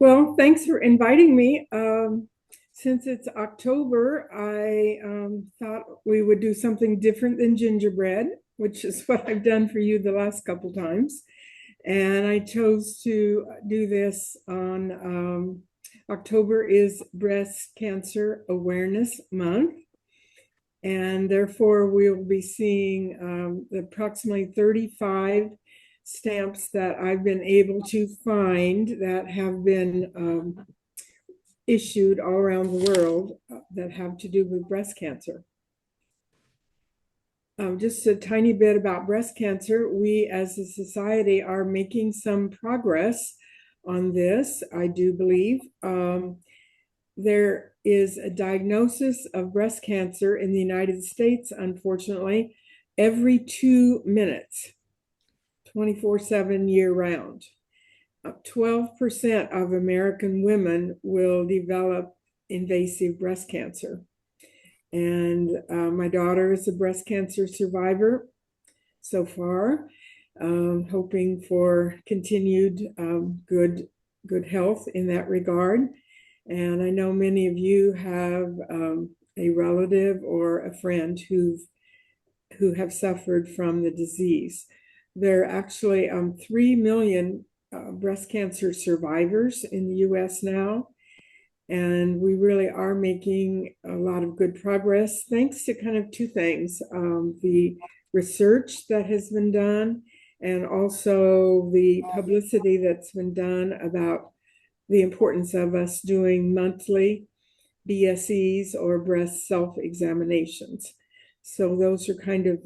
Well, thanks for inviting me. Since it's October, I thought we would do something different than gingerbread, which is what I've done for you the last couple times. And I chose to do this on October is Breast Cancer Awareness Month. And therefore, we'll be seeing approximately 35 stamps that I've been able to find that have been issued all around the world that have to do with breast cancer. Just a tiny bit about breast cancer. We as a society are making some progress on this, I do believe. There is a diagnosis of breast cancer in the United States, unfortunately, every 2 minutes, 24/7 year round. 12% of American women will develop invasive breast cancer. And my daughter is a breast cancer survivor so far, hoping for continued good health in that regard. And I know many of you have a relative or a friend who have suffered from the disease. There are actually 3 million breast cancer survivors in the US now. And we really are making a lot of good progress thanks to kind of two things, the research that has been done and also the publicity that's been done about the importance of us doing monthly BSEs or breast self-examinations. So those are kind of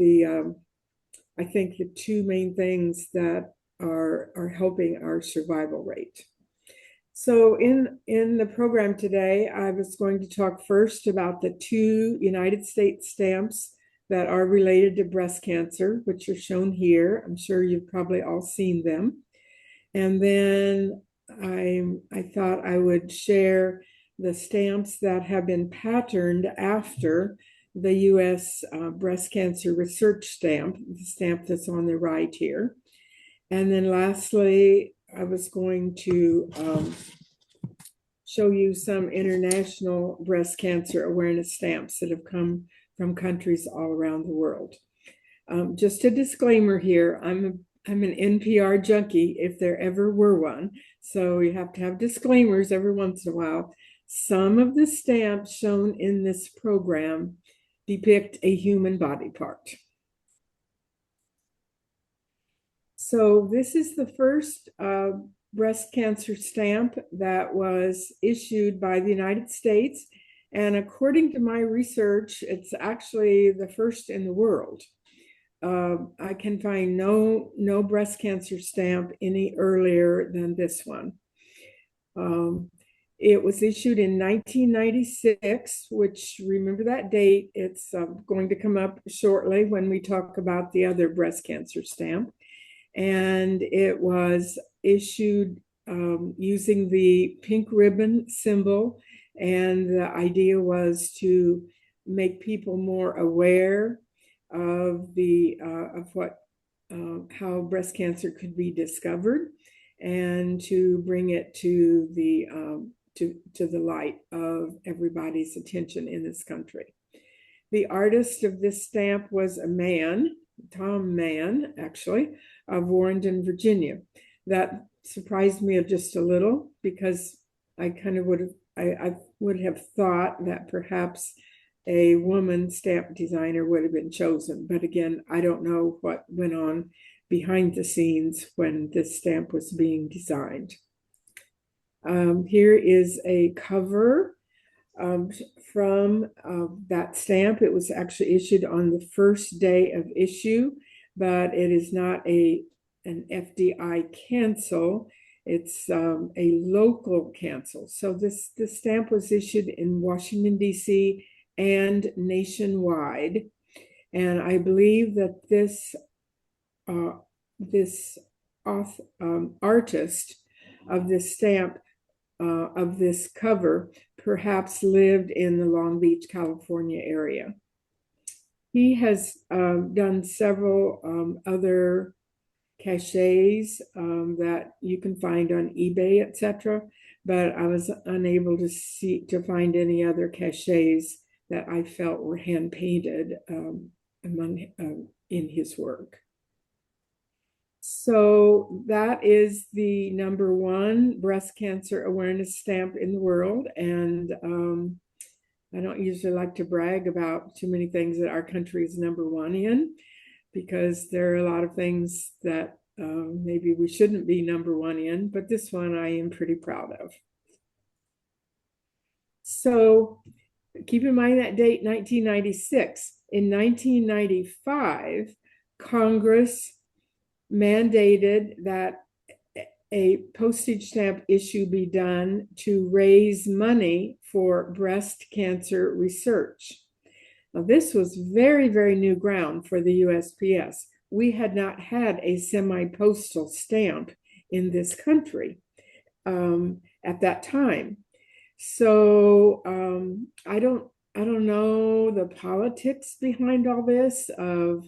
I think the two main things that are helping our survival rate. So in the program today, I was going to talk first about the two United States stamps that are related to breast cancer, which are shown here. I'm sure you've probably all seen them. And then I thought I would share the stamps that have been patterned after the U.S. Breast Cancer Research Stamp, the stamp that's on the right here. And then lastly, I was going to show you some international breast cancer awareness stamps that have come from countries all around the world. Just a disclaimer here, I'm an NPR junkie if there ever were one. So you have to have disclaimers every once in a while. Some of the stamps shown in this program depict a human body part. So this is the first breast cancer stamp that was issued by the United States. And according to my research, it's actually the first in the world. I can find no breast cancer stamp any earlier than this one. It was issued in 1996, which remember that date. It's going to come up shortly when we talk about the other breast cancer stamp. And it was issued using the pink ribbon symbol. And the idea was to make people more aware of how breast cancer could be discovered, and to bring it to the light of everybody's attention in this country. The artist of this stamp was a man, Tom Mann, actually, of Warrenton, Virginia. That surprised me just a little because I kind of I would have thought that perhaps a woman stamp designer would have been chosen. But again, I don't know what went on behind the scenes when this stamp was being designed. Here is a cover from that stamp. It was actually issued on the first day of issue, but it is not an FDI cancel. It's a local cancel. So this stamp was issued in Washington, D.C. and nationwide. And I believe that this artist of this stamp, of this cover, perhaps lived in the Long Beach, California area. He has done several other cachets that you can find on eBay, etc. but I was unable to find any other cachets that I felt were hand painted in his work. So that is the number one breast cancer awareness stamp in the world. And I don't usually like to brag about too many things that our country is number one in, because there are a lot of things that maybe we shouldn't be number one in, but this one I am pretty proud of. So keep in mind that date, 1996. In 1995, Congress mandated that a postage stamp issue be done to raise money for breast cancer research. Now, this was very, very new ground for the USPS. We had not had a semi-postal stamp in this country at that time. So I don't know the politics behind all this of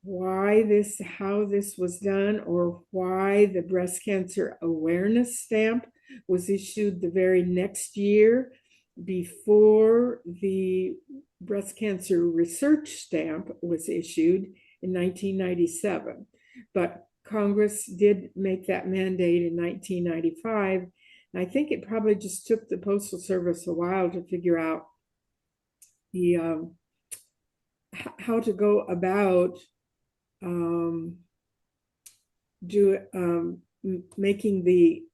how this was done, or why the breast cancer awareness stamp was issued the very next year before the breast cancer research stamp was issued in 1997. But Congress did make that mandate in 1995. And I think it probably just took the Postal Service a while to figure out how to go about making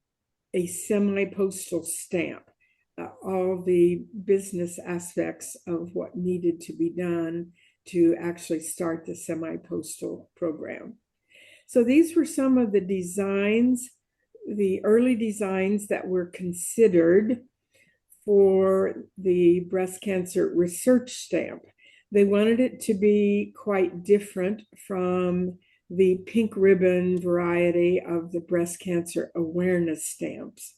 a semi-postal stamp, all the business aspects of what needed to be done to actually start the semi-postal program. So these were some of the designs, the early designs that were considered for the breast cancer research stamp. They wanted it to be quite different from the pink ribbon variety of the breast cancer awareness stamps.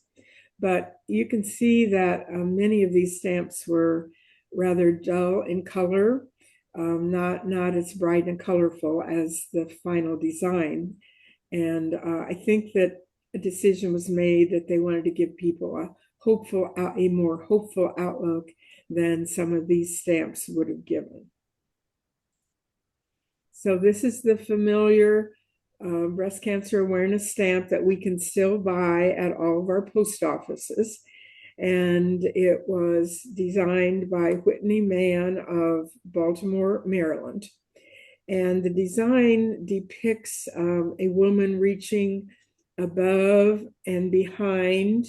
But you can see that many of these stamps were rather dull in color, not as bright and colorful as the final design. And I think that a decision was made that they wanted to give people a more hopeful outlook than some of these stamps would have given. So this is the familiar breast cancer awareness stamp that we can still buy at all of our post offices. And it was designed by Whitney Mann of Baltimore, Maryland. And the design depicts a woman reaching above and behind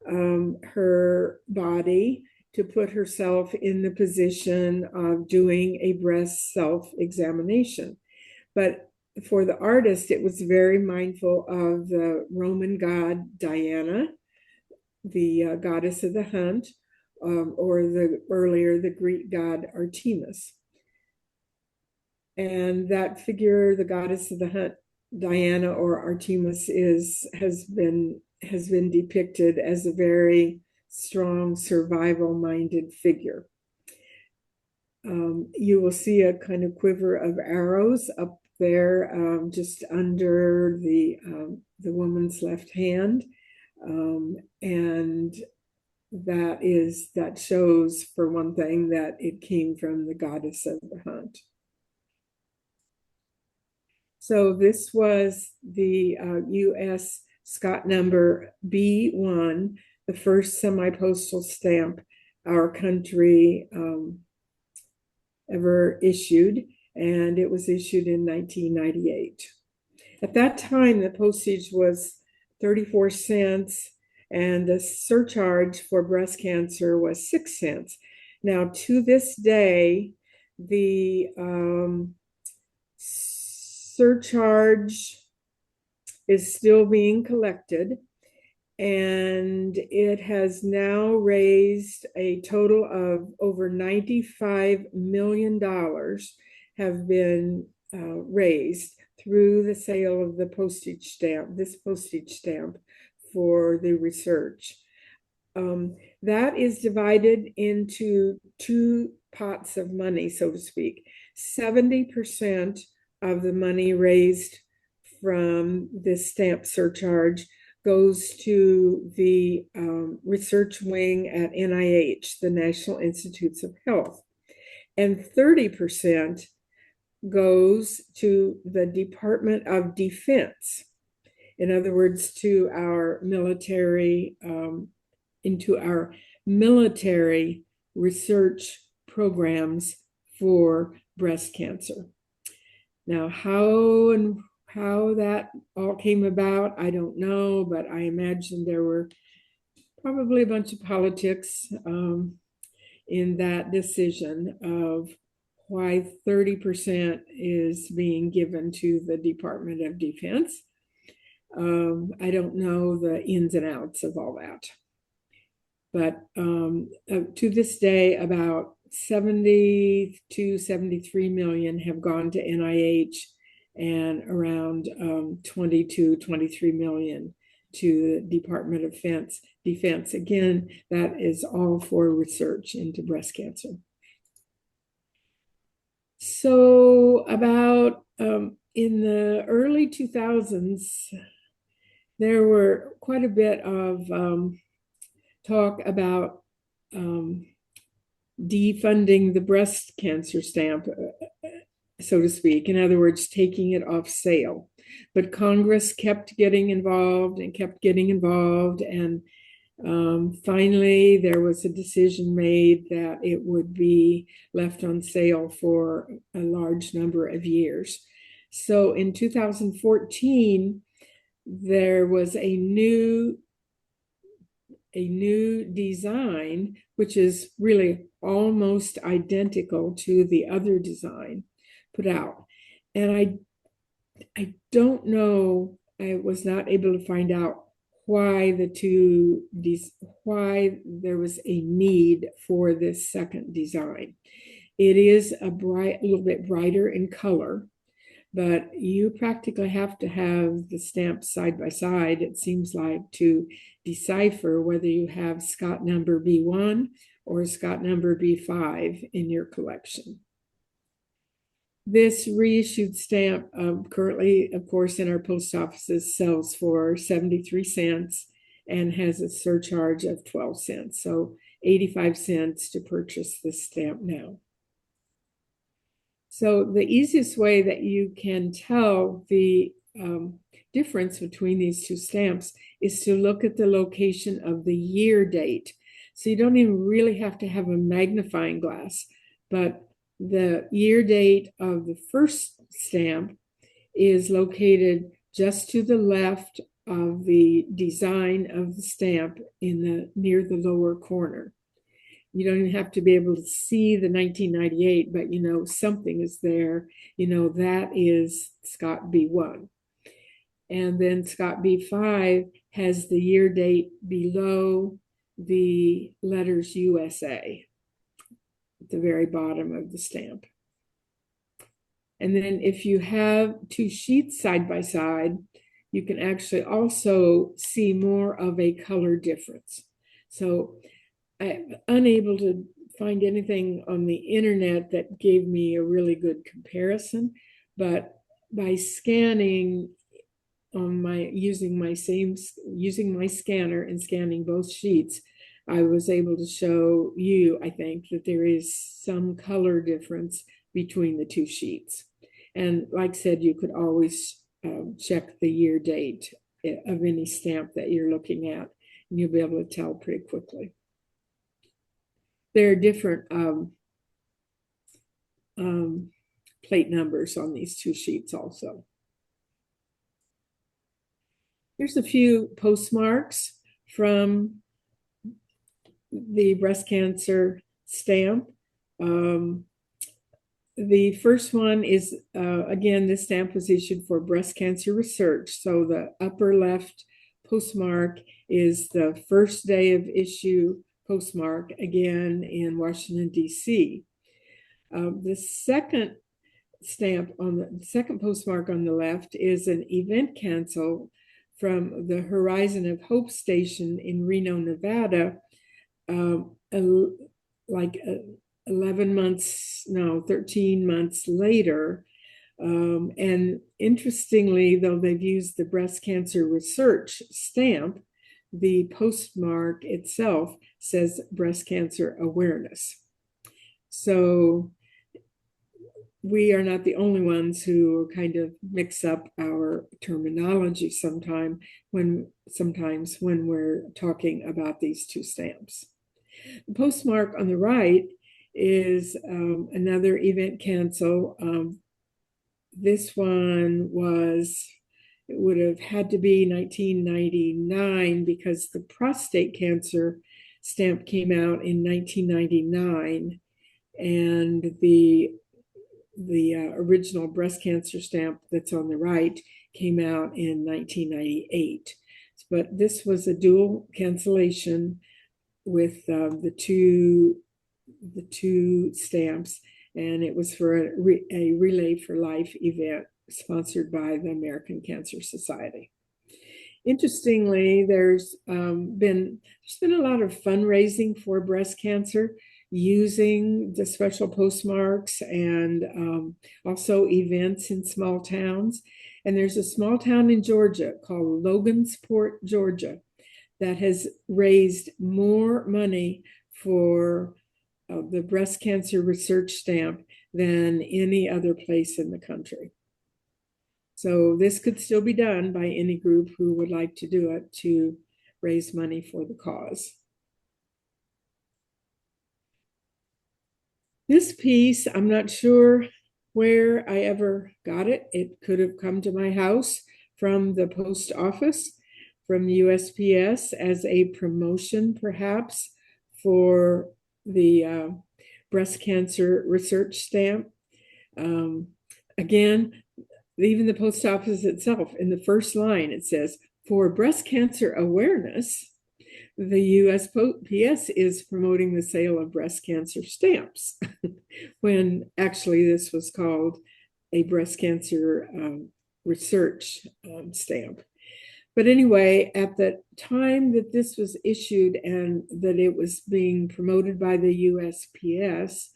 her body to put herself in the position of doing a breast self-examination. But for the artist, it was very mindful of the Roman god Diana, the goddess of the hunt, or the Greek god Artemis. And that figure, the goddess of the hunt, Diana or Artemis, has been depicted as a very strong, survival-minded figure. You will see a kind of quiver of arrows up there, just under the woman's left hand, and that shows, for one thing, that it came from the goddess of the hunt. So this was the U.S. Scott number B1, the first semi-postal stamp our country ever issued, and it was issued in 1998. At that time, the postage was 34 cents, and the surcharge for breast cancer was 6 cents. Now, to this day, the surcharge is still being collected, and it has now raised a total of over $95 million have been raised through the sale of the postage stamp, this postage stamp for the research. That is divided into two pots of money, so to speak. 70% of the money raised from this stamp surcharge goes to the research wing at NIH, the National Institutes of Health, and 30% goes to the Department of Defense. In other words, to our military, into our military research programs for breast cancer. Now, how that all came about, I don't know, but I imagine there were probably a bunch of politics in that decision of why 30% is being given to the Department of Defense. I don't know the ins and outs of all that. But to this day, about 70 to 73 million have gone to NIH, and around 20 to 23 million to the Department of Defense. Again, that is all for research into breast cancer. So about in the early 2000s, there were quite a bit of talk about defunding the breast cancer stamp, so to speak. In other words, taking it off sale. But Congress kept getting involved and kept getting involved. And finally, there was a decision made that it would be left on sale for a large number of years. So in 2014, there was a new design, which is really almost identical to the other design put out. And I don't know, I was not able to find out why why there was a need for this second design. It is a little bit brighter in color, but you practically have to have the stamps side by side, it seems like, to decipher whether you have Scott number B1 or Scott number B5 in your collection. This reissued stamp currently, of course, in our post offices sells for 73 cents and has a surcharge of 12 cents. So 85 cents to purchase this stamp now. So the easiest way that you can tell the difference between these two stamps is to look at the location of the year date. So you don't even really have to have a magnifying glass, but the year date of the first stamp is located just to the left of the design of the stamp near the lower corner. You don't even have to be able to see the 1998, but you know something is there. You know that is Scott B1. And then Scott B5 has the year date below the letters USA at the very bottom of the stamp. And then if you have two sheets side by side, you can actually also see more of a color difference. So I'm unable to find anything on the internet that gave me a really good comparison, but by scanning on using my scanner and scanning both sheets, I was able to show you, I think, that there is some color difference between the two sheets. And like I said, you could always check the year date of any stamp that you're looking at, and you'll be able to tell pretty quickly. There are different plate numbers on these two sheets also. Here's a few postmarks from the breast cancer stamp. The first one is, again, this stamp was issued for breast cancer research. So the upper left postmark is the first day of issue postmark, again in Washington, D.C. The second stamp on the second postmark on the left is an event cancel from the Horizon of Hope station in Reno, Nevada, 13 months later, And interestingly, though they've used the breast cancer research stamp, the postmark itself says breast cancer awareness. So we are not the only ones who kind of mix up our terminology sometimes when we're talking about these two stamps. The postmark on the right is another event cancel. This one it would have had to be 1999 because the prostate cancer stamp came out in 1999, and the original breast cancer stamp that's on the right came out in 1998. But this was a dual cancellation with the two stamps, and it was for a Relay for Life event sponsored by the American Cancer Society. Interestingly, there's been a lot of fundraising for breast cancer using the special postmarks, and also events in small towns. And there's a small town in Georgia called Logansport, Georgia, that has raised more money for the breast cancer research stamp than any other place in the country. So this could still be done by any group who would like to do it to raise money for the cause. This piece, I'm not sure where I ever got it. It could have come to my house from the post office, from USPS, as a promotion perhaps for the breast cancer research stamp. Again, even the post office itself, in the first line, it says, for breast cancer awareness, the USPS is promoting the sale of breast cancer stamps, when actually this was called a breast cancer research stamp. But anyway, at the time that this was issued and that it was being promoted by the USPS,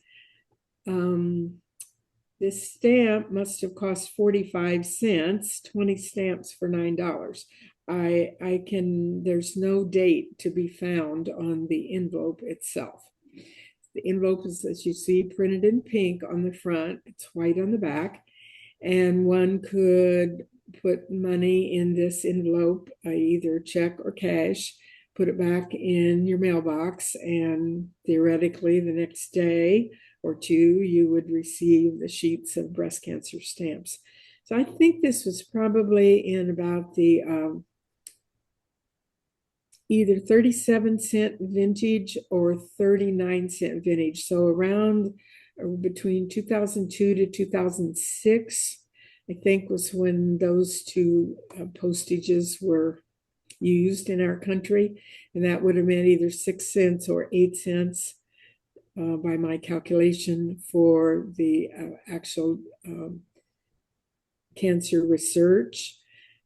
this stamp must have cost 45 cents, 20 stamps for $9. There's no date to be found on the envelope itself. The envelope is, as you see, printed in pink on the front, it's white on the back, and one could put money in this envelope, either check or cash, put it back in your mailbox, and theoretically the next day or two, you would receive the sheets of breast cancer stamps. So I think this was probably in about the either 37-cent vintage or 39-cent vintage. So around between 2002 to 2006, I think, was when those two postages were used in our country. And that would have meant either 6 cents or 8 cents by my calculation for the actual cancer research.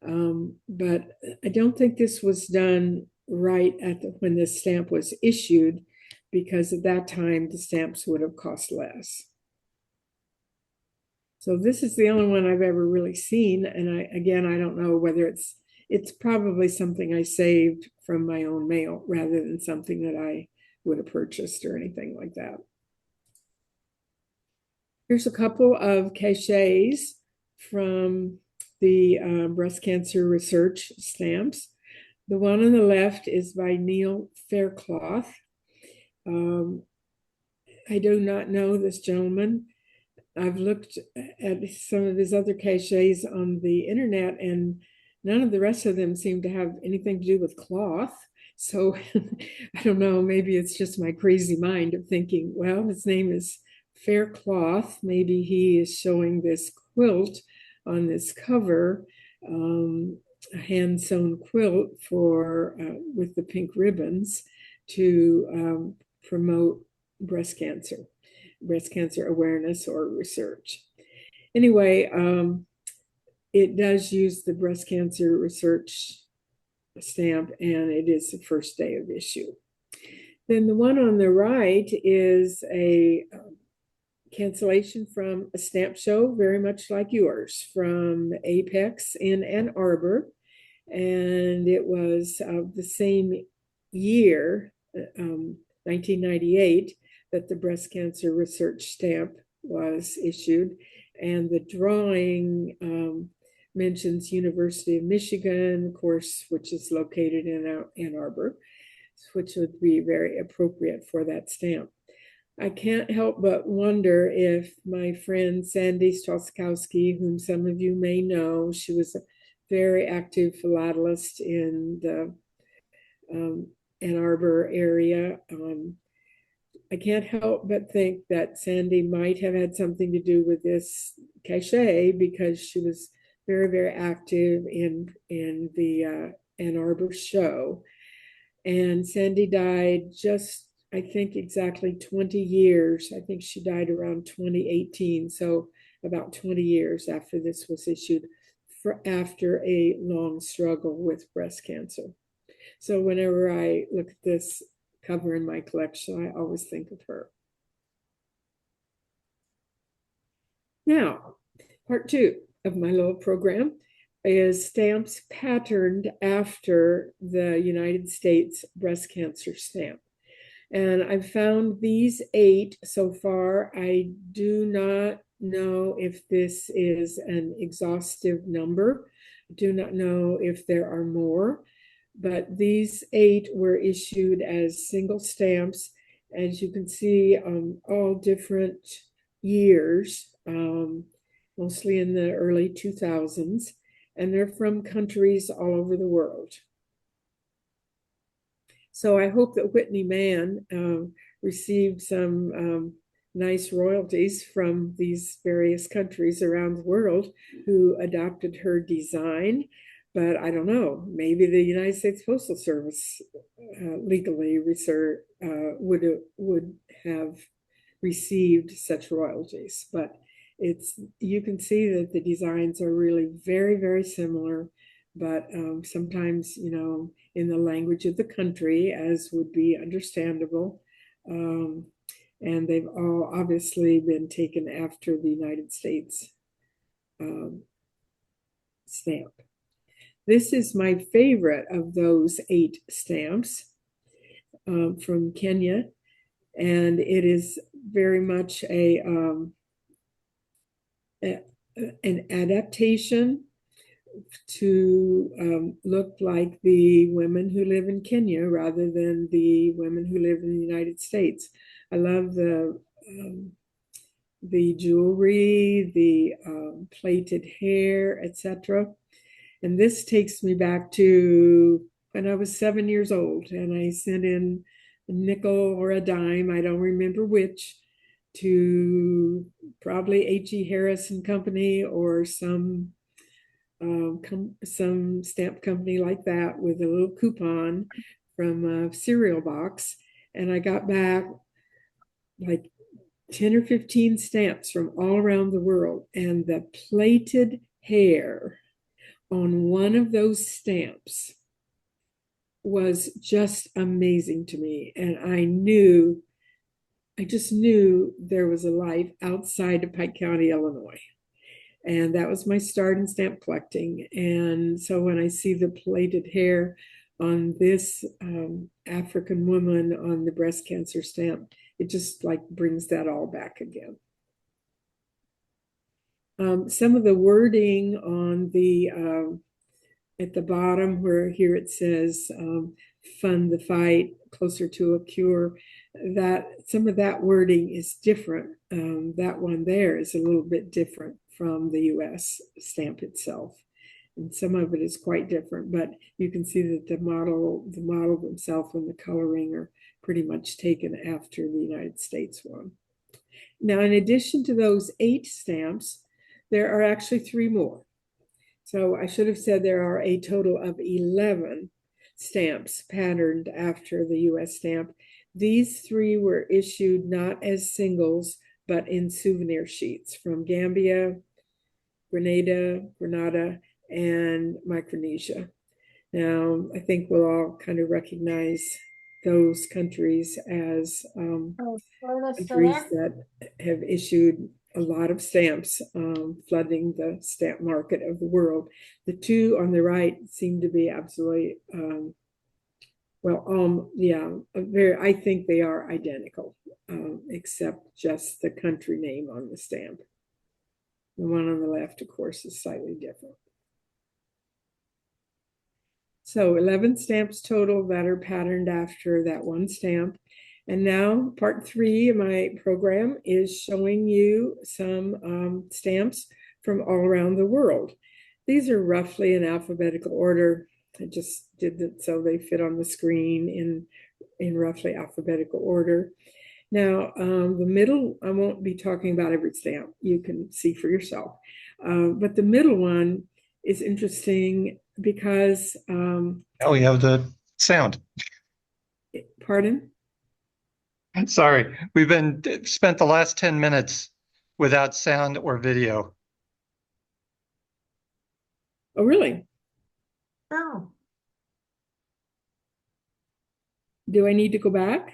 But I don't think this was done right when this stamp was issued, because at that time the stamps would have cost less. So this is the only one I've ever really seen, and I don't know whether it's probably something I saved from my own mail rather than something that I would have purchased or anything like that. Here's a couple of cachets from the breast cancer research stamps. The one on the left is by Neil Faircloth. I do not know this gentleman. I've looked at some of his other cachets on the internet, and none of the rest of them seem to have anything to do with cloth. So I don't know, maybe it's just my crazy mind of thinking, well, his name is Faircloth. Maybe he is showing this quilt on this cover, a hand-sewn quilt with the pink ribbons to promote breast cancer awareness or research. Anyway, it does use the breast cancer research stamp, and it is the first day of issue. Then the one on the right is a cancellation from a stamp show, very much like yours, from Apex in Ann Arbor. And it was the same year, 1998, that the breast cancer research stamp was issued. And the drawing mentions University of Michigan, of course, which is located in Ann Arbor, which would be very appropriate for that stamp. I can't help but wonder if my friend Sandy Stroskowski, whom some of you may know, she was a very active philatelist in the Ann Arbor area. I can't help but think that Sandy might have had something to do with this cachet because she was very, very active in the Ann Arbor show. And Sandy died just, I think, exactly 20 years. I think she died around 2018. So about 20 years after this was issued, after a long struggle with breast cancer. So whenever I look at this cover in my collection, I always think of her. Now, part two of my little program is stamps patterned after the United States breast cancer stamp. And I've found these 8 so far. I do not know if this is an exhaustive number. I do not know if there are more, but these 8 were issued as single stamps, as you can see, all different years, mostly in the early 2000s, and they're from countries all over the world. So I hope that Whitney Mann received some nice royalties from these various countries around the world who adopted her design. But I don't know, maybe the United States Postal Service legally would have received such royalties. But you can see that the designs are really very, very similar. But sometimes, in the language of the country, as would be understandable. And they've all obviously been taken after the United States stamp. This is my favorite of those 8 stamps from Kenya. And it is very much an adaptation to look like the women who live in Kenya rather than the women who live in the United States. I love the jewelry, the plaited hair, etc. And this takes me back to when I was 7 years old, and I sent in a nickel or a dime, I don't remember which, to probably H.E. Harris and Company or some stamp company like that with a little coupon from a cereal box. And I got back like 10 or 15 stamps from all around the world. And the plaited hair on one of those stamps was just amazing to me. And I just knew there was a life outside of Pike County, Illinois. And that was my start in stamp collecting. And so when I see the plaited hair on this African woman on the breast cancer stamp, it just like brings that all back again. Some of the wording on the at the bottom, where here it says fund the fight, closer to a cure, that some of that wording is different. That one there is a little bit different from the US stamp itself. And some of it is quite different, but you can see that the model themselves and the coloring are pretty much taken after the United States one. Now, in addition to those 8 stamps, there are actually 3 more. So I should have said there are a total of 11 stamps patterned after the US stamp. These 3 were issued not as singles, but in souvenir sheets from Gambia, Grenada, and Micronesia. Now, I think we'll all kind of recognize those countries as countries that have issued a lot of stamps, flooding the stamp market of the world. The two on the right seem to be absolutely, I think they are identical, except just the country name on the stamp. The one on the left, of course, is slightly different. So 11 stamps total that are patterned after that one stamp. And now part 3 of my program is showing you some stamps from all around the world. These are roughly in alphabetical order. I just did it so they fit on the screen in roughly alphabetical order. Now, the middle, I won't be talking about every stamp. You can see for yourself. But the middle one is interesting because... Now we have the sound. Pardon? Sorry, we've spent the last 10 minutes without sound or video. Oh, really? Oh, Do I need to go back?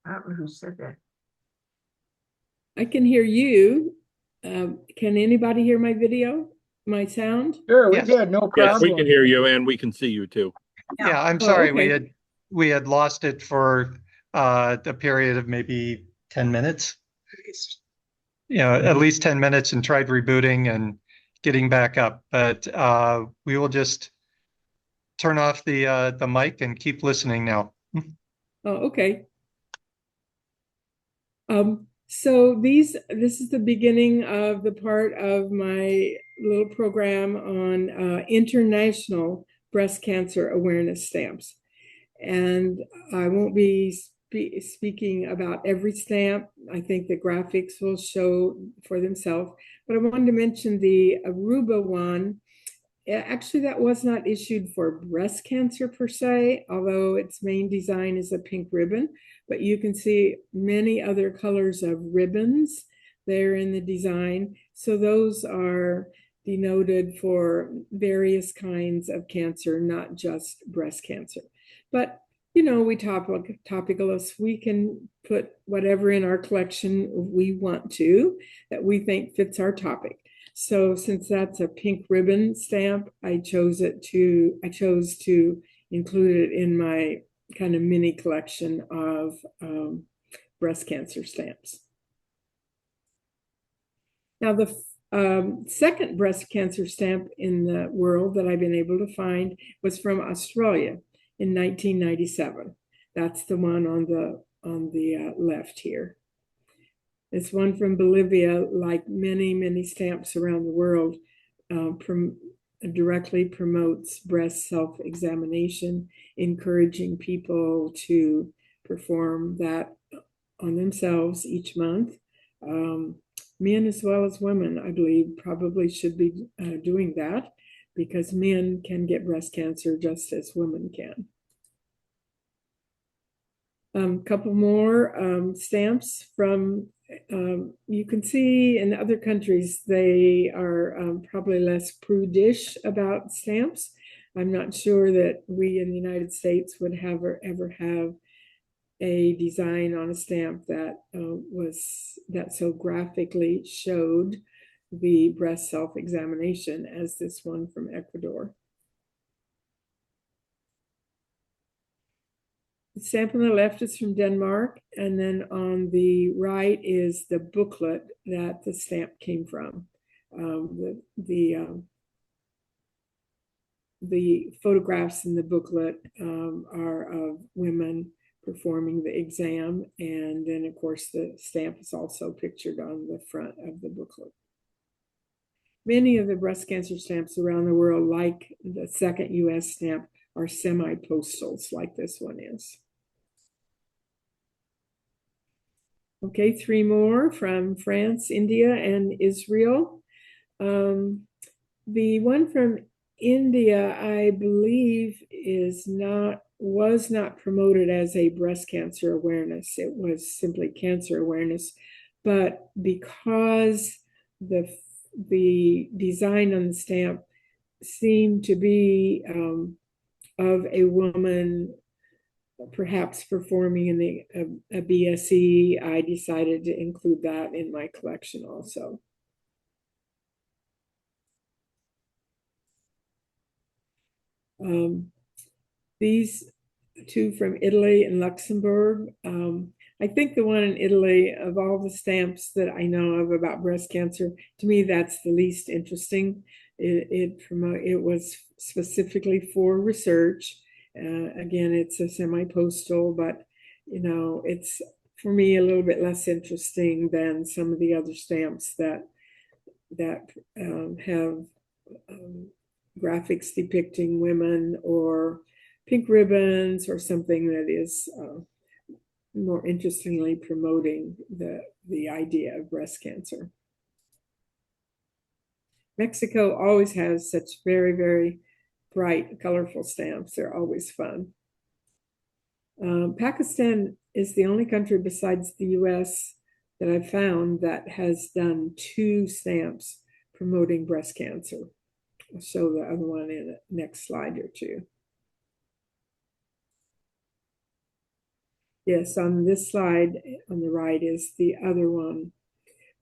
I don't know who said that. I can hear you. Can anybody hear my video, my sound? Sure, we Yes. did, no Yes, we problem. can hear you and we can see you too. Yeah, I'm Oh, sorry. okay. We had lost it for a period of maybe 10 minutes. At least 10 minutes, and tried rebooting and getting back up. But we will just turn off the mic and keep listening now. Oh, okay. So this is the beginning of the part of my little program on international breast cancer awareness stamps. And I won't be speaking about every stamp. I think the graphics will show for themselves. But I wanted to mention the Aruba one. Actually, that was not issued for breast cancer per se, although its main design is a pink ribbon. But you can see many other colors of ribbons there in the design. So those are denoted for various kinds of cancer, not just breast cancer. But we topicalists, we can put whatever in our collection we want to that we think fits our topic. So since that's a pink ribbon stamp, I chose to include it in my kind of mini collection of breast cancer stamps. Now, the second breast cancer stamp in the world that I've been able to find was from Australia in 1997. That's the one on the left here. This one from Bolivia, like many, many stamps around the world, directly promotes breast self-examination, encouraging people to perform that on themselves each month. Men as well as women, I believe, probably should be doing that because men can get breast cancer just as women can. Couple more stamps from, you can see in other countries, they are probably less prudish about stamps. I'm not sure that we in the United States would ever have a design on a stamp that that so graphically showed the breast self-examination as this one from Ecuador. The stamp on the left is from Denmark, and then on the right is the booklet that the stamp came from. The photographs in the booklet are of women performing the exam, and then of course the stamp is also pictured on the front of the booklet. Many of the breast cancer stamps around the world, like the second US stamp, are semi-postals like this one is. Okay, 3 more from France, India, and Israel. The one from India, I believe, was not promoted as a breast cancer awareness. It was simply cancer awareness. But because the the design on the stamp seemed to be of a woman perhaps performing in a BSE. I decided to include that in my collection also. These two from Italy and Luxembourg. I think the one in Italy, of all the stamps that I know of about breast cancer, to me that's the least interesting. It was specifically for research. Again, it's a semi-postal, but it's for me a little bit less interesting than some of the other stamps that have graphics depicting women or pink ribbons or something that is more interestingly promoting the idea of breast cancer. Mexico always has such very, very bright, colorful stamps. They're always fun. Pakistan is the only country besides the US that I've found that has done 2 stamps promoting breast cancer. I'll show the other one in the next slide or 2. Yes, on this slide on the right is the other one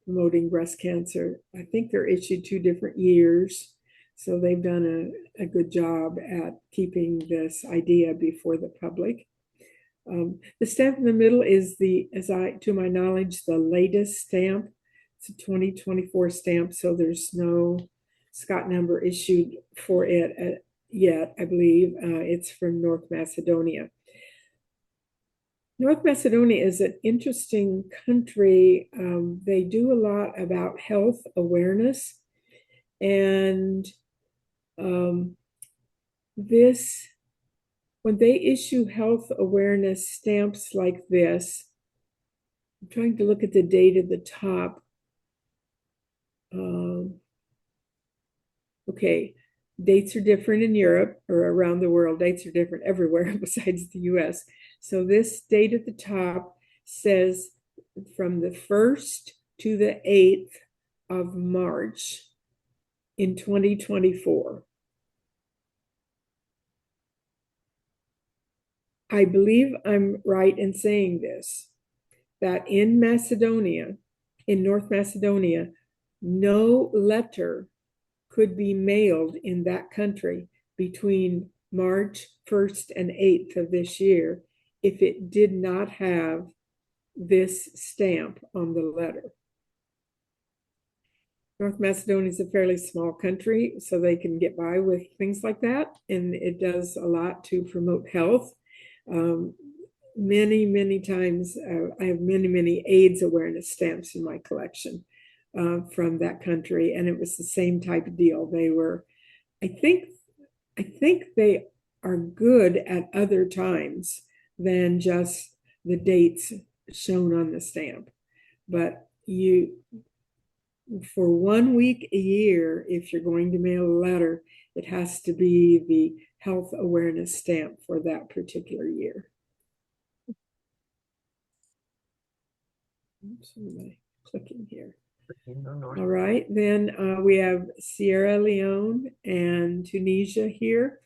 promoting breast cancer. I think they're issued 2 different years, so they've done a good job at keeping this idea before the public. The stamp in the middle is to my knowledge, the latest stamp. It's a 2024 stamp, so there's no Scott number issued for it yet, I believe. It's from North Macedonia. North Macedonia is an interesting country. They do a lot about health awareness, and when they issue health awareness stamps like this, I'm trying to look at the date at the top. Okay, dates are different in Europe or around the world. Dates are different everywhere besides the US. So this date at the top says from the 1st to the 8th of March in 2024. I believe I'm right in saying this, that in Macedonia, in North Macedonia, no letter could be mailed in that country between March 1st and 8th of this year if it did not have this stamp on the letter. North Macedonia is a fairly small country, so they can get by with things like that, and it does a lot to promote health. Many, many times, I have many, many AIDS awareness stamps in my collection from that country, and it was the same type of deal. They were, I think they are good at other times than just the dates shown on the stamp. But for 1 week a year, if you're going to mail a letter, it has to be the health awareness stamp for that particular year. Oops, what am I clicking here? All right, then we have Sierra Leone and Tunisia here.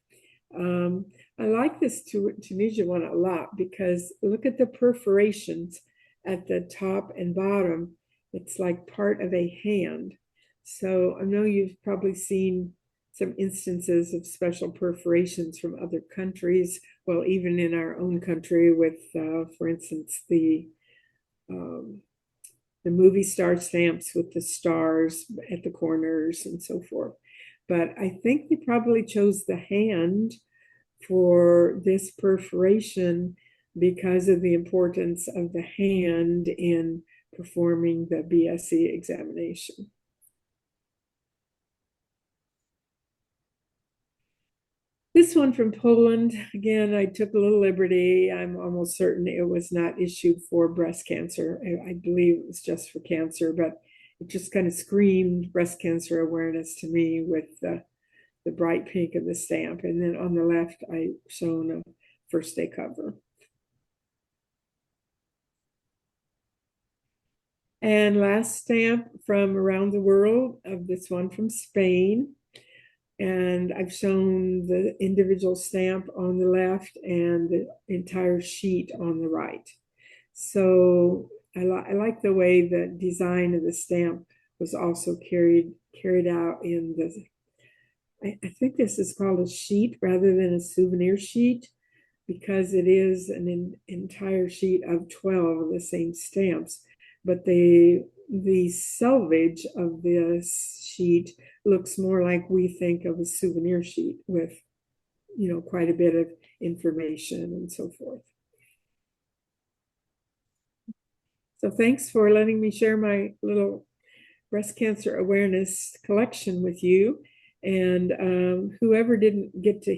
I like this Tunisia one a lot because look at the perforations at the top and bottom. It's like part of a hand. So I know you've probably seen some instances of special perforations from other countries. Well, even in our own country with, for instance, the movie star stamps with the stars at the corners and so forth. But I think they probably chose the hand for this perforation because of the importance of the hand in performing the BSE examination. This one from Poland, again, I took a little liberty. I'm almost certain it was not issued for breast cancer. I believe it was just for cancer, but it just kind of screamed breast cancer awareness to me with the bright pink of the stamp. And then on the left, I shown a first day cover. And last stamp from around the world, of this one from Spain. And I've shown the individual stamp on the left and the entire sheet on the right. So I like the way the design of the stamp was also carried out in the, I think this is called a sheet rather than a souvenir sheet, because it is an entire sheet of 12 of the same stamps. But the selvage of this sheet looks more like we think of a souvenir sheet with, quite a bit of information and so forth. So thanks for letting me share my little breast cancer awareness collection with you. And whoever didn't get to